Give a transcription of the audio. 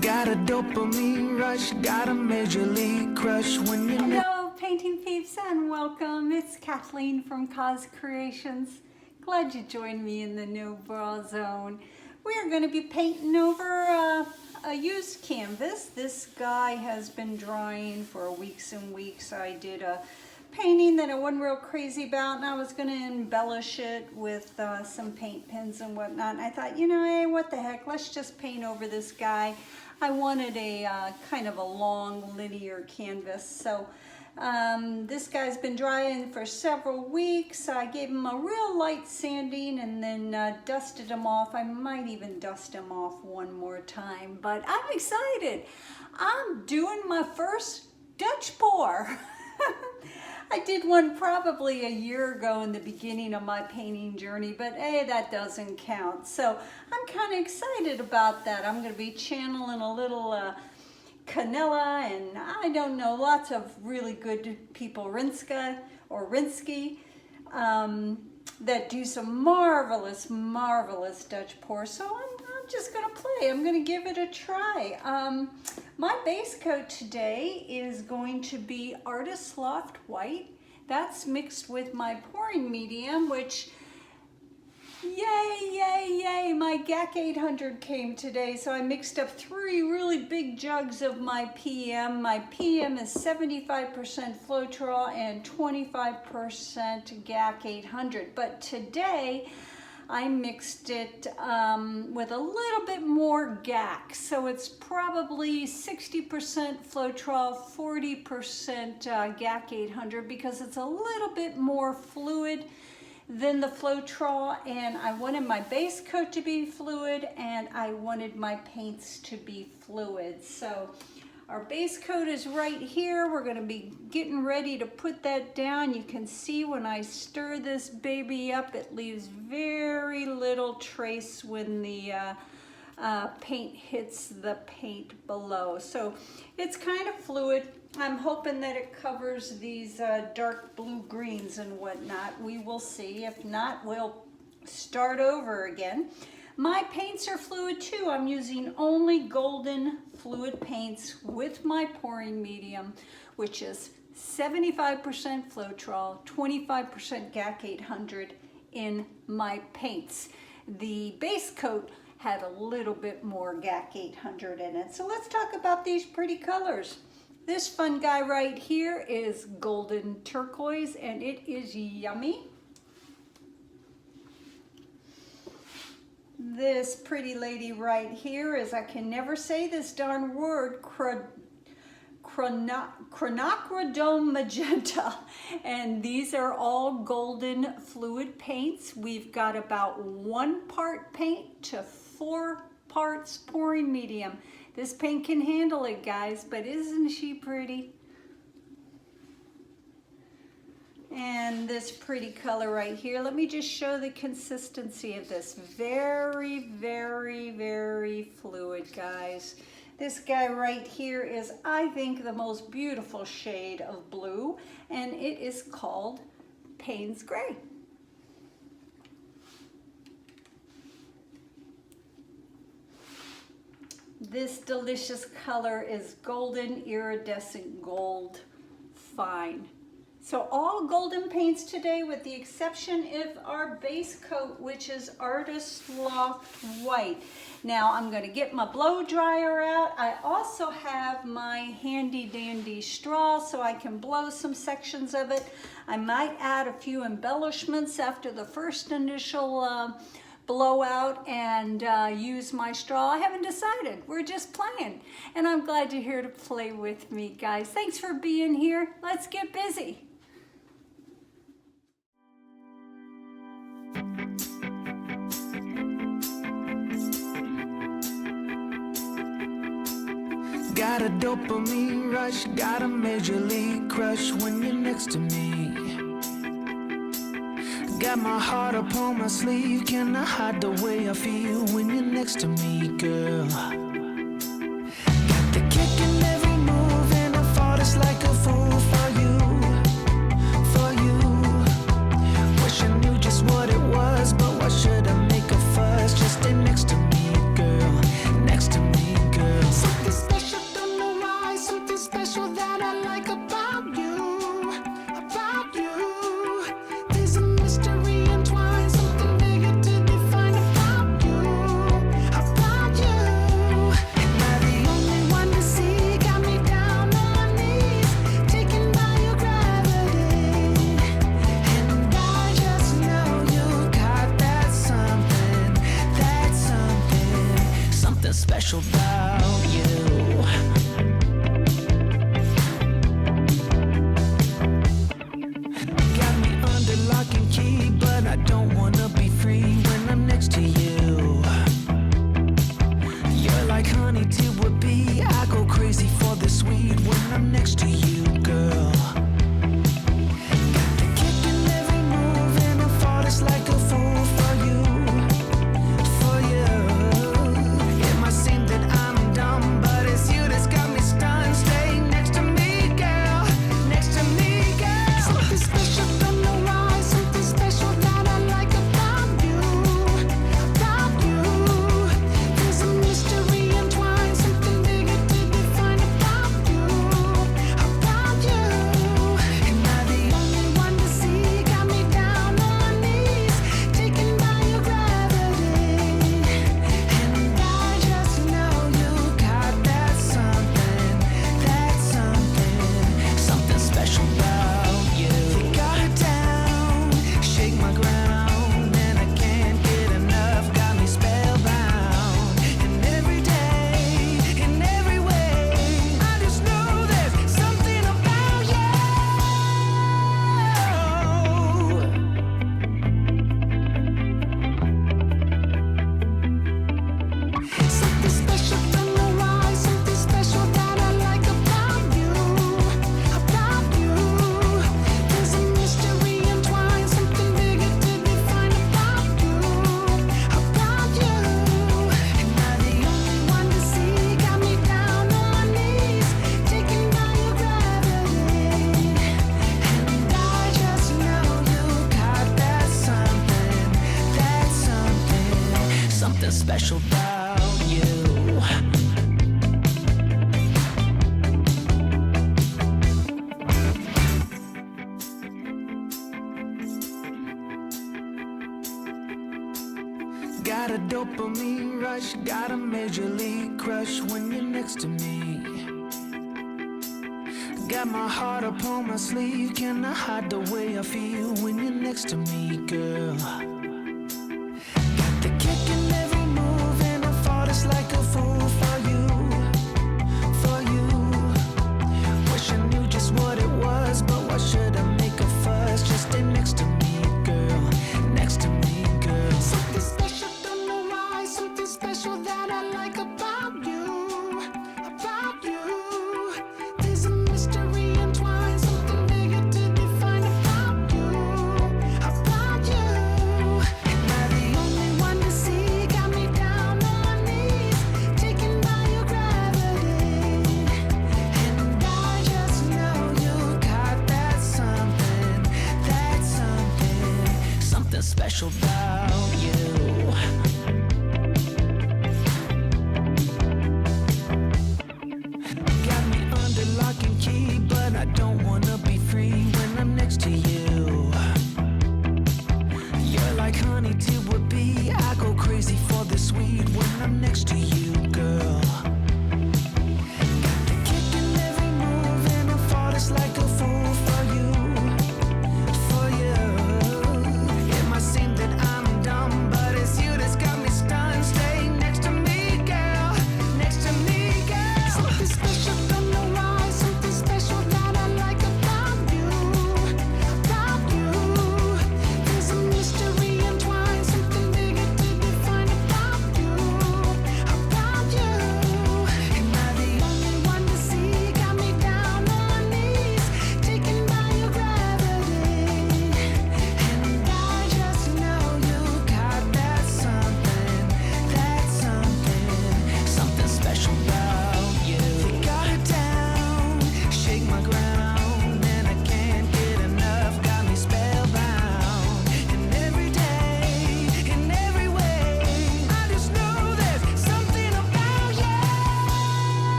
Got a dopamine rush, got a major league crush when you know. Hello, painting peeps, and welcome. It's Kathleen from COZ Creations. Glad you joined me in the no bra zone. We are going to be painting over a used canvas. This guy has been drying for weeks and weeks. I did a painting that I wasn't real crazy about, and I was going to embellish it with some paint pens and whatnot. And I thought, you know, hey, what the heck, let's just paint over this guy. I wanted a kind of a long linear canvas. So this guy's been drying for several weeks. I gave him a real light sanding and then dusted him off. I might even dust him off one more time, but I'm excited. I'm doing my first Dutch pour. I did one probably a year ago in the beginning of my painting journey, but hey, that doesn't count. So I'm kind of excited about that. I'm going to be channeling a little Canella and I don't know, lots of really good people, Rinska or Rinsky, that do some marvelous, marvelous Dutch pours. So I'm just going to play. I'm going to give it a try. My base coat today is going to be Artist Loft White. That's mixed with my pouring medium, which, yay, yay, yay, my GAC 800 came today. So I mixed up 3 really big jugs of my PM. My PM is 75% Floetrol and 25% GAC 800. But today, I mixed it with a little bit more GAC. So it's probably 60% Floetrol, 40% GAC 800 because it's a little bit more fluid than the Floetrol, and I wanted my base coat to be fluid and I wanted my paints to be fluid. So our base coat is right here. We're going to be getting ready to put that down. You can see when I stir this baby up, it leaves very little trace when the paint hits the paint below. So it's kind of fluid. I'm hoping that it covers these dark blue greens and whatnot. We will see. If not, we'll start over again. My paints are fluid too. I'm using only golden fluid paints with my pouring medium, which is 75% Floetrol, 25% GAC 800 in my paints. The base coat had a little bit more GAC 800 in it. So let's talk about these pretty colors. This fun guy right here is golden turquoise, and it is yummy. This pretty lady right here is, I can never say this darn word, Quinacridone Magenta. And these are all golden fluid paints. We've got about 1 part paint to 4 parts pouring medium. This paint can handle it, guys, but isn't she pretty? And this pretty color right here, let me just show the consistency of this. Very, very, very fluid, guys. This guy right here is, I think, the most beautiful shade of blue, and it is called Paynes Gray. This delicious color is golden iridescent gold fine. So all golden paints today, with the exception of our base coat, which is Artist Loft White. Now I'm going to get my blow dryer out. I also have my handy dandy straw so I can blow some sections of it. I might add a few embellishments after the first initial blowout and use my straw. I haven't decided. We're just playing. And I'm glad you're here to play with me, guys. Thanks for being here. Let's get busy. Got a dopamine rush, got a major league crush when you're next to me. Got my heart upon my sleeve, can I hide the way I feel when you're next to me, girl? Got the kick in every move and I fought it's like a fool for you, for you. Wish I knew just what it was, but why should I make a fuss? Just stay next to me, girl, next to me, girl. So special about you. Got me under lock and key, but I don't wanna be free when I'm next to you. You're like honey to a bee. I go crazy for the sweet when I'm next to you, girl. Got the kick in every move and I fall just like a fool for you, for you. It might seem that I'm dumb, but it's you that's got me stunned. Stay next to me, girl, next to me, girl. Something special, don't know why. Something special that I like about you, about you. There's a mystery entwined, something bigger to define about you, about you. Am I the only one to see? Got me down on my knees, taken by your gravity. And I just know you got that something, something special about you. You got it down, shake my ground, and I can't get enough. Got me spellbound. And every day, in every way, I just know there's something about you. Something special, don't know why. Something special that I like about you, about you. There's a mystery entwined, something bigger to define about you, about you. Am I the only one to see? Got me down on my knees, taken by your gravity. And I just know you got that something special about you. Got a dopamine rush, got a major league crush when you're next to me. Got my heart upon my sleeve, can I hide the way I feel when you're next to me, girl? Got the kick in every move and I fall just like a fool for you, for you. Wish I knew just what it was, but why should I make a fuss? Just stay next to me, girl, next to me, girl. Something special, don't know why. Something special that I like about you, about you. There's a mystery entwined, something bigger to define about you, about you. Am I the only one to see? Got me down on my knees, taken by your gravity. And I just know you got that something special about you. Got me under lock and key, but I don't wanna be free when I'm next to you. You're like honey to a bee. I go crazy for the sweet when I'm next to you.